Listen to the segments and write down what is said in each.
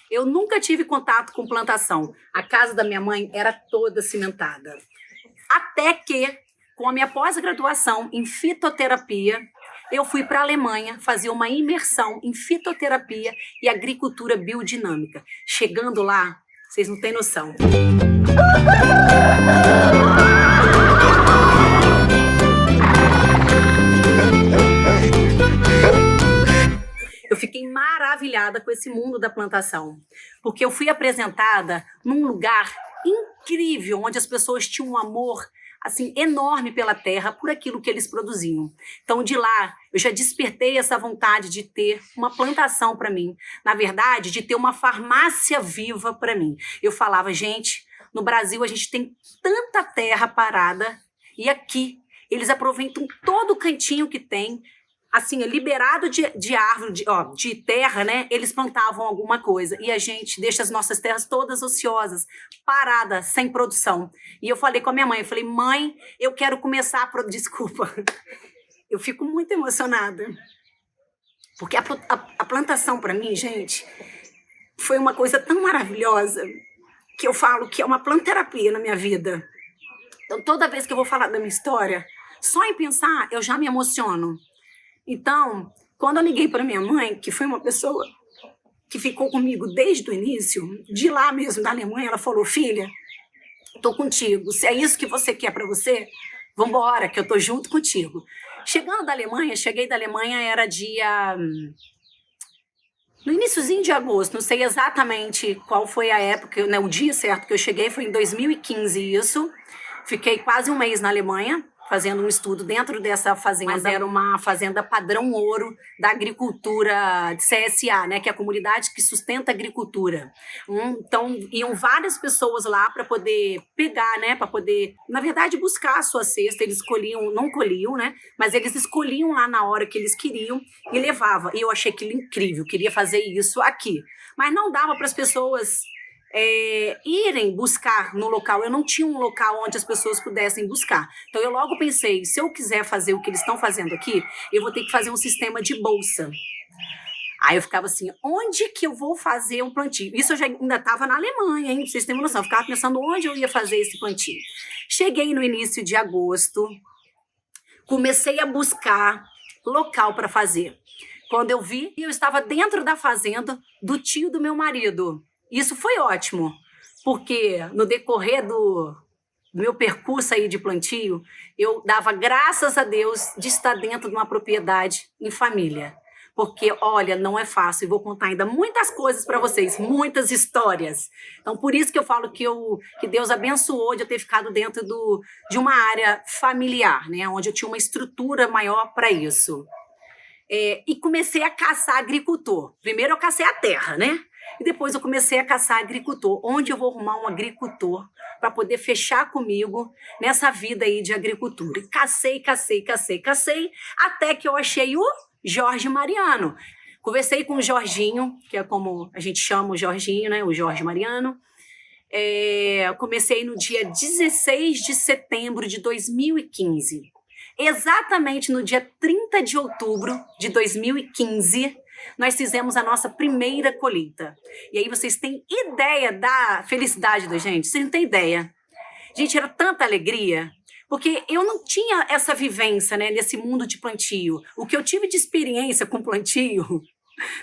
Eu nunca tive contato com plantação. A casa da minha mãe era toda cimentada. Até que, com a minha pós-graduação em fitoterapia, eu fui para a Alemanha fazer uma imersão em fitoterapia e agricultura biodinâmica. Chegando lá, vocês não têm noção. Eu fiquei maravilhada com esse mundo da plantação, porque eu fui apresentada num lugar incrível, onde as pessoas tinham um amor assim enorme pela terra, por aquilo que eles produziam. Então, de lá, eu já despertei essa vontade de ter uma plantação para mim. Na verdade, de ter uma farmácia viva para mim. Eu falava, gente, no Brasil a gente tem tanta terra parada, e aqui eles aproveitam todo o cantinho que tem, assim, liberado de árvore, de terra, né? Eles plantavam alguma coisa. E a gente deixa as nossas terras todas ociosas, paradas, sem produção. E eu falei com a minha mãe, eu falei, mãe, eu quero começar a produzir. Desculpa, eu fico muito emocionada. Porque a plantação, para mim, gente, foi uma coisa tão maravilhosa que eu falo que é uma planterapia na minha vida. Então, toda vez que eu vou falar da minha história, só em pensar, eu já me emociono. Então, quando eu liguei para minha mãe, que foi uma pessoa que ficou comigo desde o início, de lá mesmo, da Alemanha, ela falou, filha, estou contigo, se é isso que você quer para você, vamos embora, que eu estou junto contigo. Chegando da Alemanha, cheguei da Alemanha, era dia... no iniciozinho de agosto, não sei exatamente qual foi a época, né, o dia certo que eu cheguei, foi em 2015 isso, fiquei quase um mês na Alemanha, fazendo um estudo dentro dessa fazenda. Mas era uma fazenda padrão ouro da agricultura de CSA, né, que é a comunidade que sustenta a agricultura. Então, iam várias pessoas lá para poder pegar, né, para poder, na verdade, buscar a sua cesta. Eles escolhiam, não colhiam, né, mas eles escolhiam lá na hora que eles queriam e levavam. E eu achei aquilo incrível, queria fazer isso aqui. Mas não dava para as pessoas... irem buscar no local. Eu não tinha um local onde as pessoas pudessem buscar. Então eu logo pensei, se eu quiser fazer o que eles estão fazendo aqui, eu vou ter que fazer um sistema de bolsa. Aí eu ficava assim, onde que eu vou fazer um plantio? Isso eu já ainda estava na Alemanha, hein? Pra vocês terem uma noção. Eu ficava pensando onde eu ia fazer esse plantio. Cheguei no início de agosto, comecei a buscar local para fazer. Quando eu vi, eu estava dentro da fazenda do tio do meu marido. Isso foi ótimo, porque no decorrer do meu percurso aí de plantio, eu dava graças a Deus de estar dentro de uma propriedade em família. Porque, olha, não é fácil. Eu vou contar ainda muitas coisas para vocês, muitas histórias. Então, por isso que eu falo que Deus abençoou de eu ter ficado dentro de uma área familiar, né, onde eu tinha uma estrutura maior para isso. E comecei a caçar agricultor. Primeiro eu cacei a terra, né? E depois eu comecei a caçar agricultor. Onde eu vou arrumar um agricultor para poder fechar comigo nessa vida aí de agricultura? E cacei, até que eu achei o Jorge Mariano. Conversei com o Jorginho, que é como a gente chama o Jorginho, né? O Jorge Mariano. Comecei no dia 16 de setembro de 2015. Exatamente no dia 30 de outubro de 2015, nós fizemos a nossa primeira colheita. E aí vocês têm ideia da felicidade da gente? Vocês não têm ideia. Gente, era tanta alegria, porque eu não tinha essa vivência, né, nesse mundo de plantio. O que eu tive de experiência com plantio,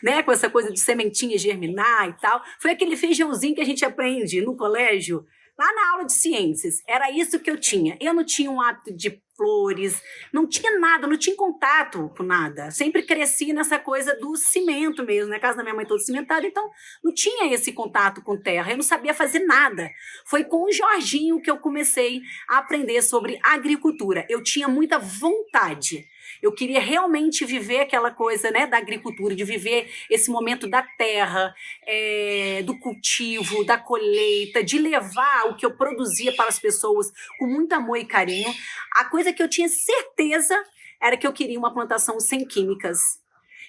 né, com essa coisa de sementinha germinar e tal, foi aquele feijãozinho que a gente aprende no colégio, lá na aula de ciências. Era isso que eu tinha. Eu não tinha um hábito de flores, não tinha nada, não tinha contato com nada. Sempre cresci nessa coisa do cimento mesmo, né? A casa da minha mãe toda cimentada, então não tinha esse contato com terra, eu não sabia fazer nada. Foi com o Jorginho que eu comecei a aprender sobre agricultura. Eu tinha muita vontade. Eu queria realmente viver aquela coisa, né, da agricultura, de viver esse momento da terra, do cultivo, da colheita, de levar o que eu produzia para as pessoas com muito amor e carinho. A coisa que eu tinha certeza era que eu queria uma plantação sem químicas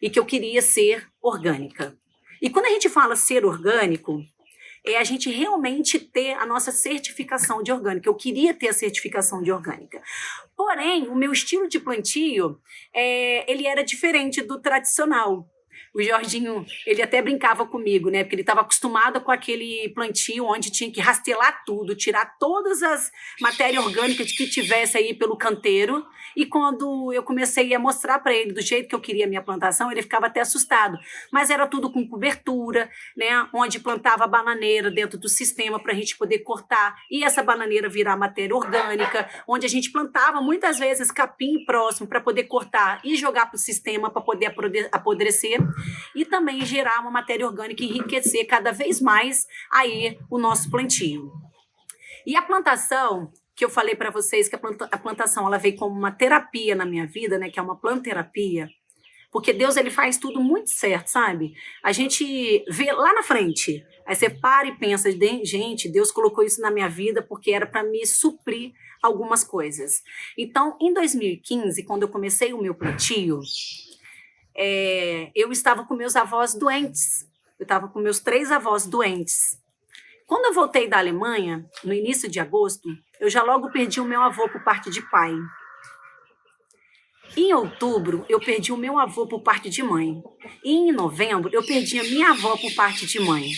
e que eu queria ser orgânica. E quando a gente fala ser orgânico, é a gente realmente ter a nossa certificação de orgânica. Eu queria ter a certificação de orgânica. Porém, o meu estilo de plantio, ele era diferente do tradicional. O Jorginho, ele até brincava comigo, né? Porque ele estava acostumado com aquele plantio onde tinha que rastelar tudo, tirar todas as matérias orgânicas que tivesse aí pelo canteiro. E quando eu comecei a mostrar para ele do jeito que eu queria a minha plantação, ele ficava até assustado. Mas era tudo com cobertura, né? Onde plantava bananeira dentro do sistema para a gente poder cortar e essa bananeira virar matéria orgânica, onde a gente plantava muitas vezes capim próximo para poder cortar e jogar para o sistema para poder apodrecer e também gerar uma matéria orgânica e enriquecer cada vez mais aí o nosso plantio. E a plantação, que eu falei para vocês que a plantação ela veio como uma terapia na minha vida, né, que é uma planterapia, porque Deus ele faz tudo muito certo, sabe? A gente vê lá na frente, aí você para e pensa, gente, Deus colocou isso na minha vida porque era para me suprir algumas coisas. Então, em 2015, quando eu comecei o meu plantio, eu estava com meus avós doentes. Eu estava com meus 3 avós doentes. Quando eu voltei da Alemanha, no início de agosto, eu já logo perdi o meu avô por parte de pai. Em outubro, eu perdi o meu avô por parte de mãe. E em novembro, eu perdi a minha avó por parte de mãe.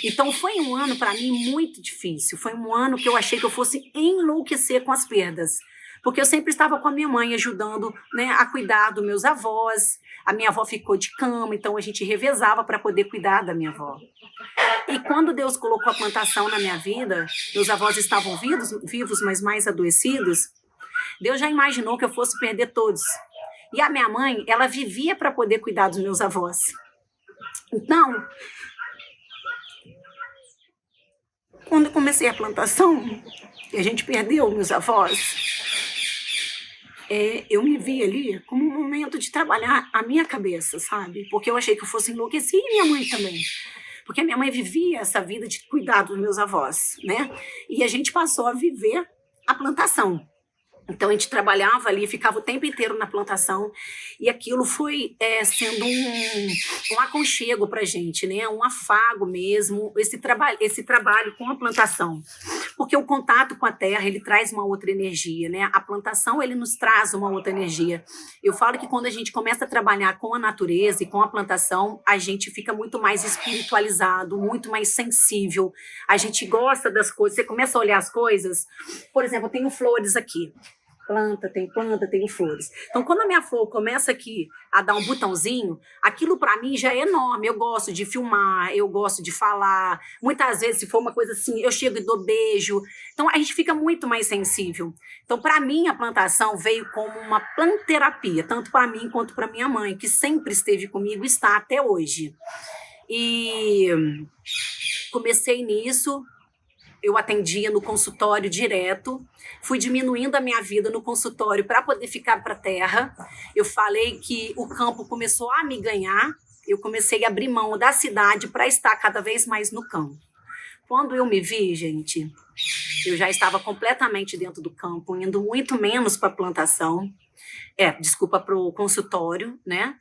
Então, foi um ano, para mim, muito difícil. Foi um ano que eu achei que eu fosse enlouquecer com as perdas. Porque eu sempre estava com a minha mãe ajudando, né, a cuidar dos meus avós. A minha avó ficou de cama, então a gente revezava para poder cuidar da minha avó. E quando Deus colocou a plantação na minha vida, meus avós estavam vivos, mas mais adoecidos, Deus já imaginou que eu fosse perder todos. E a minha mãe, ela vivia para poder cuidar dos meus avós. Então, quando eu comecei a plantação, e a gente perdeu meus avós, eu me vi ali como um momento de trabalhar a minha cabeça, sabe? Porque eu achei que eu fosse enlouquecer e minha mãe também. Porque a minha mãe vivia essa vida de cuidar dos meus avós, né? E a gente passou a viver a plantação. Então, a gente trabalhava ali, ficava o tempo inteiro na plantação, e aquilo foi sendo um aconchego para a gente, né? Um afago mesmo, esse trabalho com a plantação. Porque o contato com a terra, ele traz uma outra energia, né? A plantação, ele nos traz uma outra energia. Eu falo que quando a gente começa a trabalhar com a natureza e com a plantação, a gente fica muito mais espiritualizado, muito mais sensível. A gente gosta das coisas, você começa a olhar as coisas. Por exemplo, eu tenho flores aqui. Planta, tem flores. Então, quando a minha flor começa aqui a dar um botãozinho, aquilo para mim já é enorme. Eu gosto de filmar, eu gosto de falar. Muitas vezes, se for uma coisa assim, eu chego e dou beijo. Então, a gente fica muito mais sensível. Então, para mim, a plantação veio como uma planterapia, tanto para mim quanto para minha mãe, que sempre esteve comigo e está até hoje. E comecei nisso. Eu atendia no consultório direto, fui diminuindo a minha vida no consultório para poder ficar para a terra. Eu falei que o campo começou a me ganhar, eu comecei a abrir mão da cidade para estar cada vez mais no campo. Quando eu me vi, gente, eu já estava completamente dentro do campo, indo muito menos para a plantação, para o consultório, né?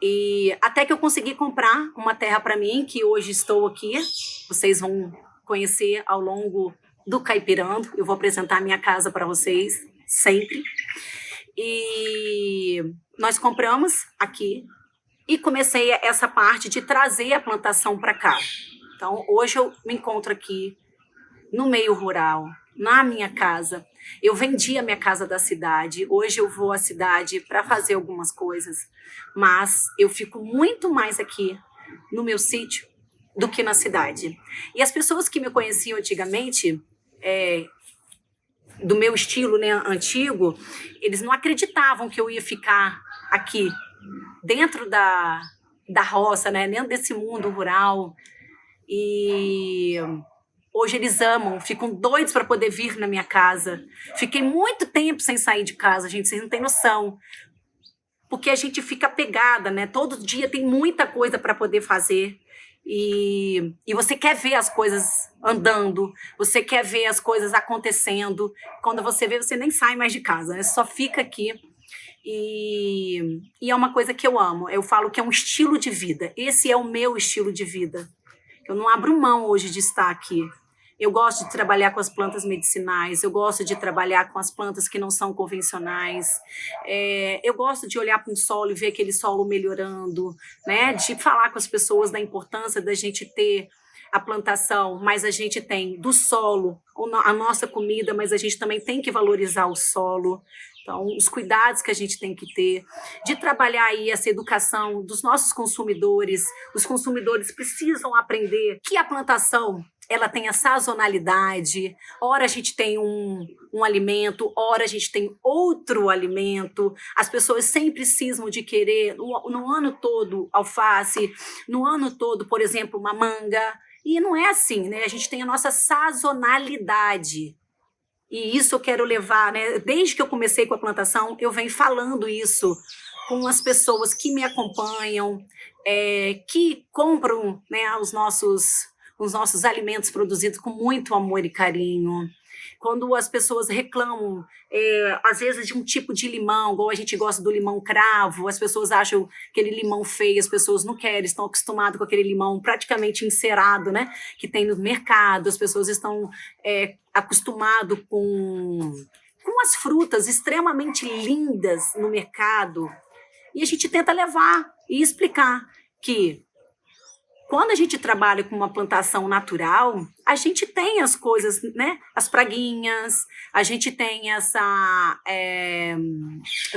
E até que eu consegui comprar uma terra para mim, que hoje estou aqui, vocês vão conhecer ao longo do Caipirando. Eu vou apresentar a minha casa para vocês, sempre. E nós compramos aqui e comecei essa parte de trazer a plantação para cá. Então, hoje eu me encontro aqui no meio rural, na minha casa. Eu vendi a minha casa da cidade, hoje eu vou à cidade para fazer algumas coisas, mas eu fico muito mais aqui no meu sítio do que na cidade. E as pessoas que me conheciam antigamente, do meu estilo, né, antigo, eles não acreditavam que eu ia ficar aqui, dentro da roça, né, dentro desse mundo rural. E hoje eles amam, ficam doidos para poder vir na minha casa. Fiquei muito tempo sem sair de casa, gente, vocês não têm noção. Porque a gente fica pegada, né? Todo dia tem muita coisa para poder fazer. E você quer ver as coisas andando, você quer ver as coisas acontecendo. Quando você vê, você nem sai mais de casa, né? Só fica aqui. E é uma coisa que eu amo. Eu falo que é um estilo de vida. Esse é o meu estilo de vida. Eu não abro mão hoje de estar aqui. Eu gosto de trabalhar com as plantas medicinais, eu gosto de trabalhar com as plantas que não são convencionais. Eu gosto de olhar para um solo e ver aquele solo melhorando, né? De falar com as pessoas da importância da gente ter a plantação, mas a gente tem do solo a nossa comida, mas a gente também tem que valorizar o solo. Então, os cuidados que a gente tem que ter, de trabalhar aí essa educação dos nossos consumidores. Os consumidores precisam aprender que a plantação ela tem a sazonalidade. Ora a gente tem um alimento, ora a gente tem outro alimento. As pessoas sempre cismam de querer, no ano todo, alface, no ano todo, por exemplo, uma manga. E não é assim, né? A gente tem a nossa sazonalidade. E isso eu quero levar, né? Desde que eu comecei com a plantação, eu venho falando isso com as pessoas que me acompanham, que compram, né, os nossos alimentos produzidos com muito amor e carinho. Quando as pessoas reclamam, às vezes, de um tipo de limão, igual a gente gosta do limão cravo, as pessoas acham aquele limão feio, as pessoas não querem, estão acostumadas com aquele limão praticamente encerado, né, que tem no mercado, as pessoas estão acostumadas com as frutas extremamente lindas no mercado, e a gente tenta levar e explicar que quando a gente trabalha com uma plantação natural, a gente tem as coisas, né? As praguinhas, a gente tem essa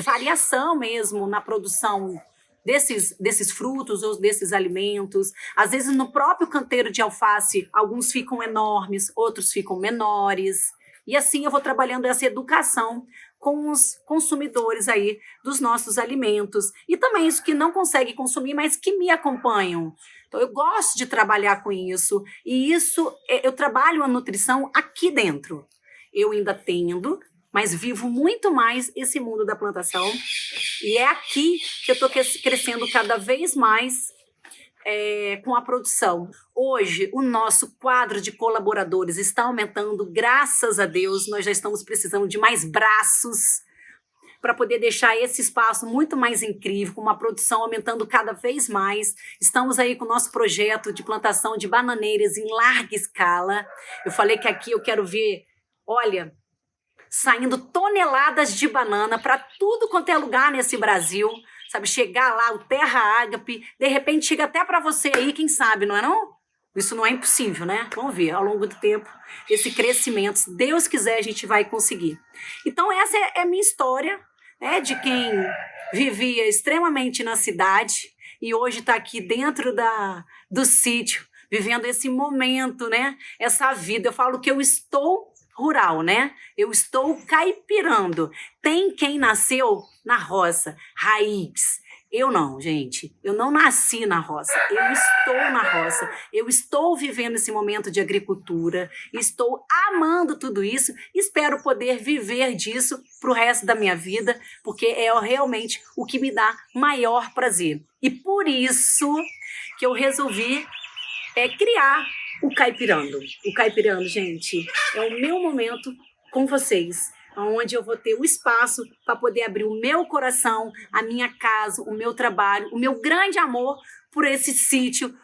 variação mesmo na produção desses frutos ou desses alimentos. Às vezes, no próprio canteiro de alface, alguns ficam enormes, outros ficam menores. E assim eu vou trabalhando essa educação com os consumidores aí dos nossos alimentos. E também isso que não conseguem consumir, mas que me acompanham. Então, eu gosto de trabalhar com isso. E isso, eu trabalho a nutrição aqui dentro. Eu ainda tendo, mas vivo muito mais esse mundo da plantação. E é aqui que eu estou crescendo cada vez mais com a produção. Hoje, o nosso quadro de colaboradores está aumentando, graças a Deus. Nós já estamos precisando de mais braços para poder deixar esse espaço muito mais incrível, com uma produção aumentando cada vez mais. Estamos aí com o nosso projeto de plantação de bananeiras em larga escala. Eu falei que aqui eu quero ver, olha, saindo toneladas de banana para tudo quanto é lugar nesse Brasil, sabe? Chegar lá, o Terra Ágape, de repente chega até para você aí, quem sabe, não é não? Isso não é impossível, né? Vamos ver, ao longo do tempo, esse crescimento, se Deus quiser, a gente vai conseguir. Então, essa é a minha história, né, de quem vivia extremamente na cidade e hoje está aqui dentro do sítio, vivendo esse momento, né? Essa vida. Eu falo que eu estou rural, né? Eu estou caipirando. Tem quem nasceu na roça, raiz. Eu não, gente. Eu não nasci na roça. Eu estou na roça. Eu estou vivendo esse momento de agricultura. Estou amando tudo isso. Espero poder viver disso para o resto da minha vida, porque é realmente o que me dá maior prazer. E por isso que eu resolvi criar o Caipirando. O Caipirando, gente, é o meu momento com vocês, onde eu vou ter o espaço para poder abrir o meu coração, a minha casa, o meu trabalho, o meu grande amor por esse sítio,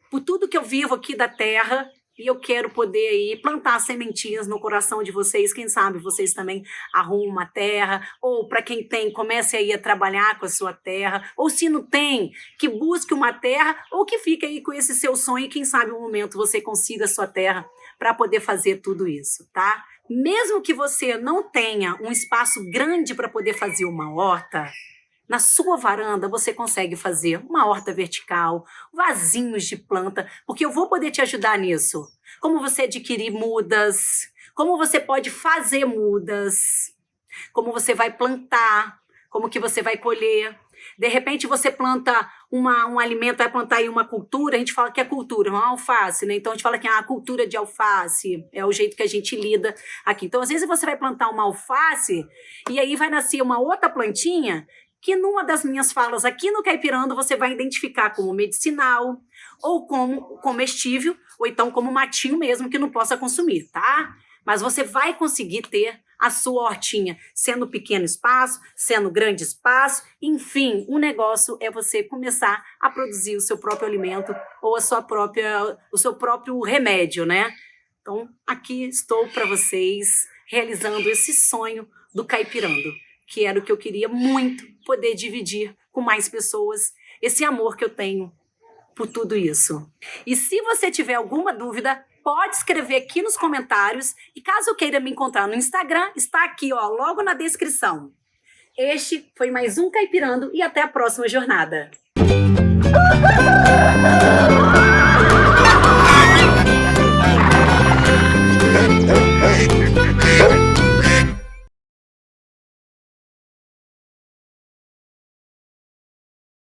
por tudo que eu vivo aqui da terra. E eu quero poder aí plantar sementinhas no coração de vocês. Quem sabe vocês também arrumam uma terra, ou para quem tem, comece aí a trabalhar com a sua terra, ou se não tem, que busque uma terra, ou que fique aí com esse seu sonho e quem sabe um momento você consiga a sua terra para poder fazer tudo isso, tá? Mesmo que você não tenha um espaço grande para poder fazer uma horta, na sua varanda você consegue fazer uma horta vertical, vasinhos de planta, porque eu vou poder te ajudar nisso. Como você adquirir mudas, como você pode fazer mudas, como você vai plantar, como que você vai colher. De repente você planta um alimento, vai plantar aí uma cultura, a gente fala que é cultura, uma alface, né? Então a gente fala que a cultura de alface é o jeito que a gente lida aqui. Então às vezes você vai plantar uma alface e aí vai nascer uma outra plantinha que numa das minhas falas aqui no Caipirando você vai identificar como medicinal, ou como comestível, ou então como matinho mesmo que não possa consumir, tá? Mas você vai conseguir ter a sua hortinha, sendo pequeno espaço, sendo grande espaço, enfim, o negócio é você começar a produzir o seu próprio alimento ou o seu próprio remédio, né? Então, aqui estou para vocês, realizando esse sonho do Caipirando, que era o que eu queria muito poder dividir com mais pessoas, esse amor que eu tenho por tudo isso. E se você tiver alguma dúvida, pode escrever aqui nos comentários, e caso queira me encontrar no Instagram, está aqui, ó, logo na descrição. Este foi mais um Caipirando e até a próxima jornada.